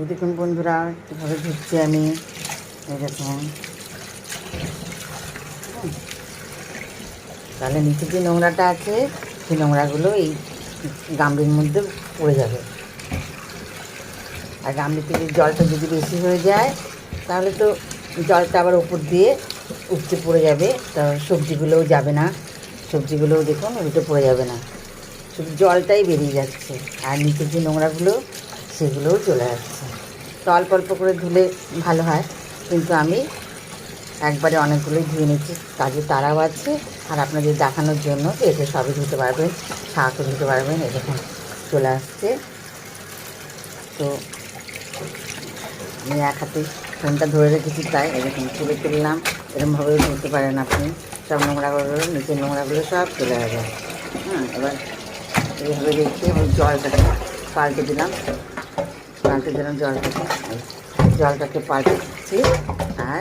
এই দেখুন বন্ধুরা কীভাবে ধুচ্ছি আমি। এই দেখুন, তাহলে নিচে যে নোংরাটা আছে সেই নোংরাগুলো এই গামলির মধ্যে পড়ে যাবে। আর গামলিতে জলটা যদি বেশি হয়ে যায় তাহলে তো জলটা আবার উপর দিয়ে উপচে পড়ে যাবে, তা সবজিগুলোও যাবে না, সবজিগুলোও দেখুন উল্টে পড়ে যাবে না, শুধু জলটাই বেরিয়ে যাচ্ছে আর নিচের যে নোংরাগুলো সেগুলোও চলে যাচ্ছে। তো অল্প অল্প করে ধুলে ভালো হয়, কিন্তু আমি একবারে অনেকগুলোই ধুয়ে নিচ্ছি, কাজে তাড়াও আছে। আর আপনাদের দেখানোর জন্য যে এতে সবই ধুতে পারবেন, শাকও ধুতে পারবেন। এই দেখুন চলে আসছে। তো আমি এক হাতে ফোনটা ধরে রেখেছি, তাই এরকম তুলে তুললাম। এরকমভাবেও ধরতে পারেন আপনি, সব নোংরাগুলো নিচের নোংরাগুলো সব চলে যাবে। এবার এইভাবে রেখে জলটাকে পাল্টে দিলাম, জলটাকে পাল্টে দিচ্ছি। আর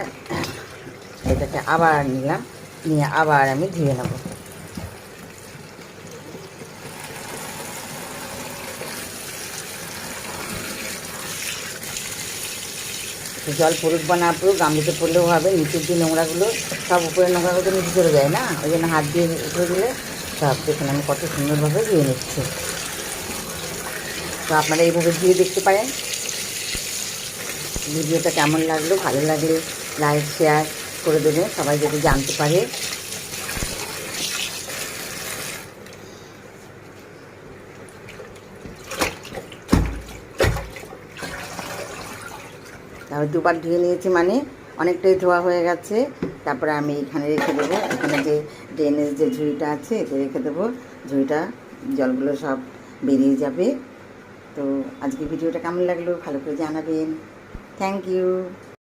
এটাকে আবার নিলাম, নিয়ে আবার আমি ধুয়ে নেব। জল পড়ুক বা না পড়ুক, গামলিতে পড়লেও হবে। নিচের যে নোংরাগুলো সব উপরের নোংরাগুলো নিচে চলে যায় না, ওই জন্য হাত দিয়ে উপরে দিলে সব দেখুন আমি কত সুন্দরভাবে ধুয়ে নিচ্ছি। তো আপনারা এইভাবে ধুয়ে দেখতে পারেন। ভিডিওটা কেমন লাগলো, ভালো লাগলে লাইক শেয়ার করে দেবেন, সবাই যদি জানতে পারে। তারপর দুবার ধুয়ে নিয়েছি, মানে অনেকটাই ধোয়া হয়ে গেছে। তারপরে আমি এখানে রেখে দেবো, এখানে যে ড্রেনের যে ঝুড়িটা আছে এতে রেখে দেবো। ঝুড়িটা জলগুলো সব বেরিয়ে যাবে। তো আজকে ভিডিওটা কেমন লাগলো ভালো করে জানাবেন। Thank you.